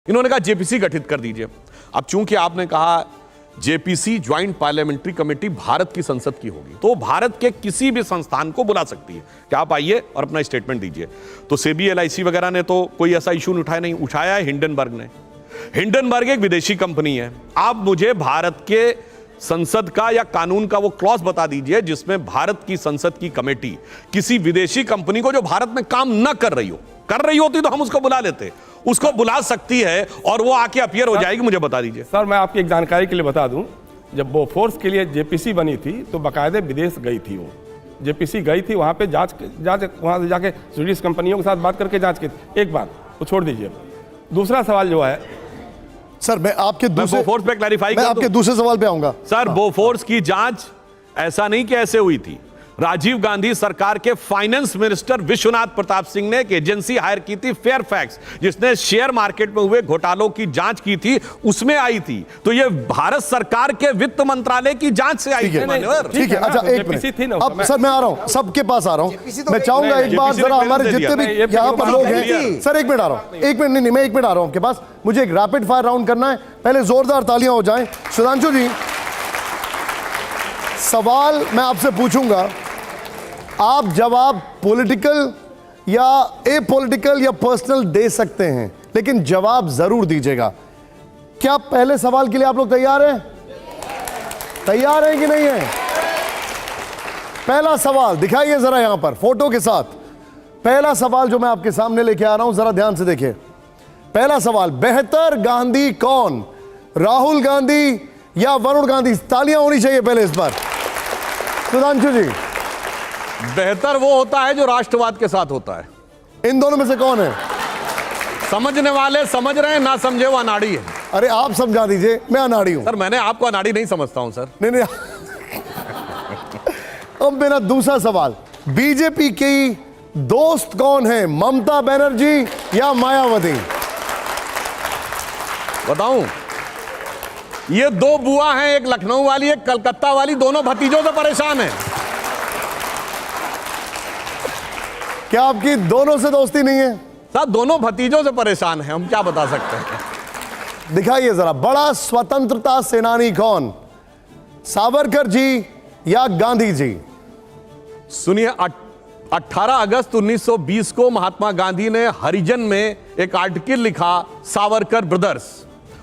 इन्होंने कहा जेपीसी गठित कर दीजिए। अब चूंकि आपने कहा JPC joint parliamentary committee Bharat की संसद की होगी, तो भारत के किसी भी संस्थान को बुला सकती है कि आप आइए और अपना स्टेटमेंट दीजिए। तो सेबी, एलआईसी वगैरह ने तो कोई ऐसा इशू नहीं उठाया है। हिंडनबर्ग ने, हिंडनबर्ग एक विदेशी कंपनी है। आप मुझे भारत के संसद का या कानून का वो क्लॉज बता दीजिए जिसमें भारत की संसद की कमेटी किसी विदेशी कंपनी को जो भारत में काम न कर रही होती तो हम उसको बुला लेते, उसको बुला सकती है और वो आके अपीयर हो जाएगी। मुझे बता दीजिए सर। मैं आपकी एक जानकारी के लिए बता दूं, जब बोफोर्स के लिए जेपीसी बनी थी तो बाकायदे विदेश गई थी। वो जेपीसी गई थी वहां पे जांच वहां से जाके स्वीडिश कंपनियों के साथ बात करके जांच की। एक बात वो छोड़ दीजिए। दूसरा सवाल जो है सर, मैं आपके बोफोर्स पे क्लैरिफाई मैं आपके दूसरे सवाल पे आऊंगा। सर, बोफोर्स की जांच ऐसा नहीं कि ऐसे हुई थी। राजीव गांधी सरकार के फाइनेंस मिनिस्टर विश्वनाथ प्रताप सिंह ने एक एजेंसी हायर की थी, फेयरफैक्स, जिसने शेयर मार्केट में हुए घोटालों की जांच की थी, उसमें आई थी। तो ये भारत सरकार के वित्त मंत्रालय की जांच से आई थी। ठीक है, अच्छा एक मिनट। अब सर मैं आ रहा हूं, सबके पास आ रहा हूं। मैं चाहूंगा एक बार जरा हमारे जितने भी यहां पर लोग हैं, सर एक मिनट आ रहा हूं, एक मिनट नहीं, मैं एक मिनट आ रहा हूं आपके पास। मुझे एक रैपिड फायर राउंड करना है। पहले जोरदार तालियां हो जाएं। सुधांशु जी, सवाल मैं आपसे पूछूंगा, आप जवाब पॉलिटिकल या एपॉलिटिकल या पर्सनल दे सकते हैं, लेकिन जवाब जरूर दीजिएगा। क्या पहले सवाल के लिए आप लोग तैयार हैं? तैयार हैं कि नहीं है? पहला सवाल दिखाइए जरा यहां पर फोटो के साथ। पहला सवाल जो मैं आपके सामने लेके आ रहा हूं, जरा ध्यान से देखिए। पहला सवाल, बेहतर गांधी कौन, राहुल गांधी या वरुण गांधी? तालियां होनी चाहिए पहले इस पर। सुधांशु जी, बेहतर वो होता है जो राष्ट्रवाद के साथ होता है। इन दोनों में से कौन है? समझने वाले समझ रहे हैं, ना समझे वो अनाड़ी है। अरे आप समझा दीजिए, मैं अनाड़ी हूं। सर, मैंने आपको अनाड़ी नहीं समझता हूं सर। नहीं नहीं। अब मेरा दूसरा सवाल, बीजेपी की दोस्त कौन है, ममता बनर्जी या मायावती? बताऊं? ये दो बुआ हैं, एक लखनऊ वाली एक कलकत्ता वाली, दोनों भतीजों से परेशान हैं। क्या आपकी दोनों से दोस्ती नहीं है? सर, दोनों भतीजों से परेशान हैं, हम क्या बता सकते हैं। दिखाइए जरा, बड़ा स्वतंत्रता सेनानी कौन, सावरकर जी या गांधी जी? सुनिए, 18 अगस्त 1920 को महात्मा गांधी ने हरिजन में एक आर्टिकल लिखा, सावरकर ब्रदर्स,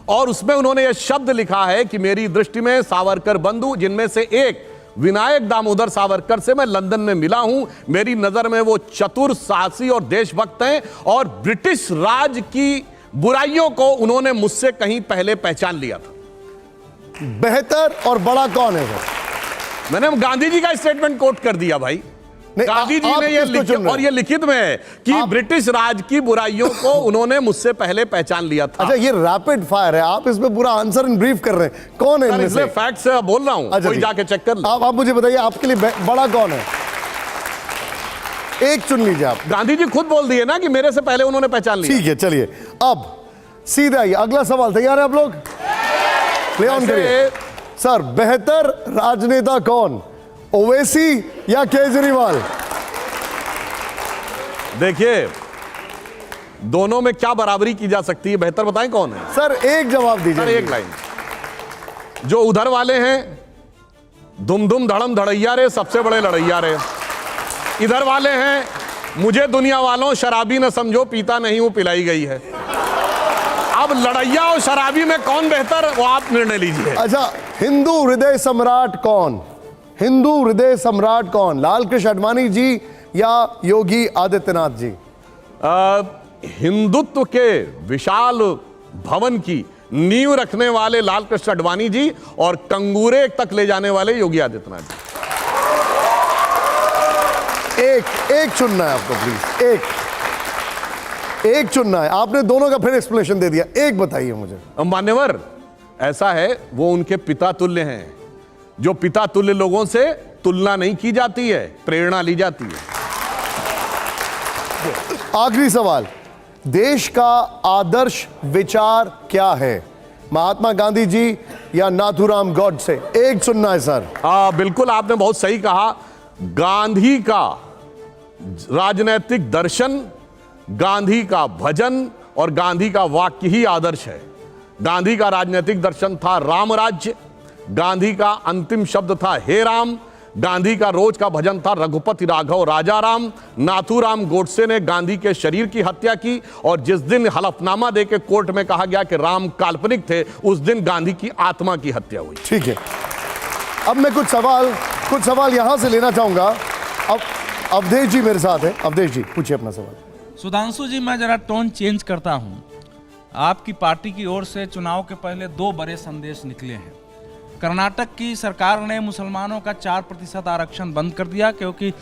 और उसमें उन्होंने यह शब्द लिखा है कि मेरी दृष्टि में सावरकर बंधु, जिनमें से एक विनायक दामोदर सावरकर से मैं लंदन में मिला हूं, मेरी नजर में वो चतुर, साहसी और देशभक्त हैं, और ब्रिटिश राज की बुराइयों को उन्होंने मुझसे कहीं पहले पहचान लिया था। बेहतर और बड़ा कौन है? मैंने गांधी जी का स्टेटमेंट कोट कर दिया भाई। गांधी जी ने ये लिखा, और ये लिखित में है कि ब्रिटिश राज की बुराइयों को उन्होंने मुझसे पहले पहचान लिया था। अच्छा, ये रैपिड फायर है, आप इसमें पूरा आंसर इन ब्रीफ कर रहे हैं। कौन है इनमें से? फैक्ट से बोल रहा हूं। अच्छा, कोई जाके चेक कर लो। आप मुझे बताइए, आपके लिए बड़ा कौन है? एक चुन लीजिए आप। गांधी जी खुद बोल दिए ना कि मेरे से पहले उन्होंने पहचान लिया। ठीक है, चलिए अब सीधा आइए, अगला सवाल। तैयार है आप लोग? प्ले ऑन करिए सर। बेहतर राजनेता कौन, ओवैसी या केजरीवाल? देखिए, दोनों में क्या बराबरी की जा सकती है, बेहतर बताएं कौन है? सर एक जवाब दीजिए। सर एक लाइन। जो उधर वाले हैं, धुम धुम धड़म धड़ैया रे, सबसे बड़े लड़ैया रे। इधर वाले हैं, मुझे दुनिया वालों शराबी न समझो, पीता नहीं हूं, पिलाई गई है। अब लड़ैया और शराबी में कौन बेहतर, वो आप निर्णय लीजिए। अच्छा, हिंदू हृदय सम्राट कौन, हिंदू हृदय सम्राट कौन, लाल कृष्ण आडवाणी जी या योगी आदित्यनाथ जी? हिंदुत्व के विशाल भवन की नींव रखने वाले लाल कृष्ण आडवाणी जी, और कंगूरे तक ले जाने वाले योगी आदित्यनाथ जी। एक चुनना है आपको, प्लीज एक चुनना है। आपने दोनों का फिर एक्सप्लेनेशन दे दिया, एक बताइए मुझे। मान्यवर, ऐसा है, वो उनके पिता तुल्य हैं। जो पिता तुल्य लोगों से तुलना नहीं की जाती है, प्रेरणा ली जाती है। आखिरी सवाल, देश का आदर्श विचार क्या है, महात्मा गांधी जी या नाथूराम गॉडसे? एक चुनना है सर। बिल्कुल, आपने बहुत सही कहा। गांधी का राजनैतिक दर्शन, गांधी का भजन और गांधी का वाक्य ही आदर्श है। गांधी का राजनीतिक दर्शन था राम राज्य, गांधी का अंतिम शब्द था हे राम, गांधी का रोज का भजन था रघुपति राघव राजा राम। नाथूराम गोडसे ने गांधी के शरीर की हत्या की और जिस दिन हलफनामा देके कोर्ट में कहा गया कि राम काल्पनिक थे, उस दिन गांधी की आत्मा की हत्या हुई। ठीक है, अब मैं कुछ सवाल यहां से लेना चाहूंगा। अब अवधेश जी मेरे साथ है। अवधेश जी पूछिए अपना सवाल। सुधांशु जी, मैं जरा टोन चेंज करता हूं। आपकी पार्टी की ओर से चुनाव के पहले 2 बड़े संदेश निकले हैं। कर्नाटक की सरकार ने मुसलमानों का 4% आरक्षण बंद कर दिया क्योंकि,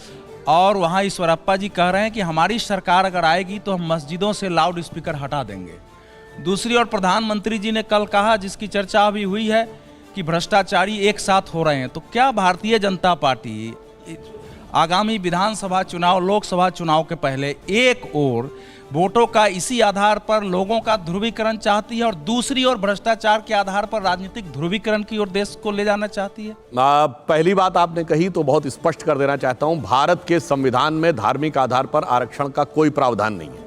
और वहां ईश्वरप्पा जी कह रहे हैं कि हमारी सरकार अगर आएगी तो हम मस्जिदों से लाउड स्पीकर हटा देंगे। दूसरी ओर प्रधानमंत्री जी ने कल कहा, जिसकी चर्चा अभी हुई है, कि भ्रष्टाचारी एक साथ हो रहे हैं। तो क्या भारतीय जनता पार्टी आगामी विधानसभा चुनाव, लोकसभा चुनाव के पहले एक ओर वोटों का इसी आधार पर लोगों का ध्रुवीकरण चाहती है और दूसरी ओर भ्रष्टाचार के आधार पर राजनीतिक ध्रुवीकरण की ओर देश को ले जाना चाहती है? पहली बात आपने कही तो बहुत स्पष्ट कर देना चाहता हूं, भारत के संविधान में धार्मिक आधार पर आरक्षण का कोई प्रावधान नहीं है।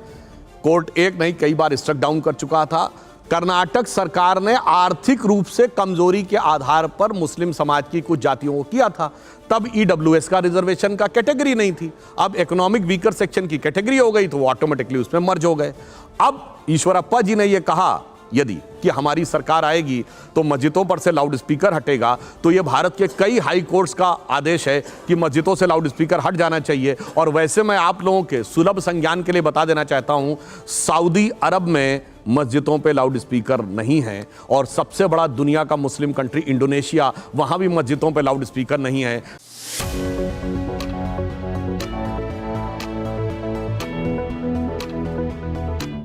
कोर्ट एक नहीं कई बार स्ट्रक डाउन कर चुका था। कर्नाटक सरकार ने आर्थिक रूप से कमजोरी के आधार पर मुस्लिम समाज की कुछ जातियों को किया था, तब ईडब्ल्यूएस का रिजर्वेशन का कैटेगरी नहीं थी। अब इकोनॉमिक वीकर सेक्शन की कैटेगरी हो गई तो वो ऑटोमेटिकली उसमें मर्ज हो गए। अब ईश्वरप्पा जी ने ये कहा यदि कि हमारी सरकार आएगी तो मस्जिदों पर से लाउड स्पीकर हटेगा, तो ये भारत के कई हाई कोर्ट्स का आदेश है कि मस्जिदों से लाउड स्पीकर हट जाना चाहिए। और वैसे मैं आप लोगों के सुलभ संज्ञान के लिए बता देना चाहता हूं, सऊदी अरब में मस्जिदों पे लाउड स्पीकर नहीं है और सबसे बड़ा दुनिया का मुस्लिम कंट्री इंडोनेशिया, वहां भी मस्जिदों पे लाउड स्पीकर नहीं है।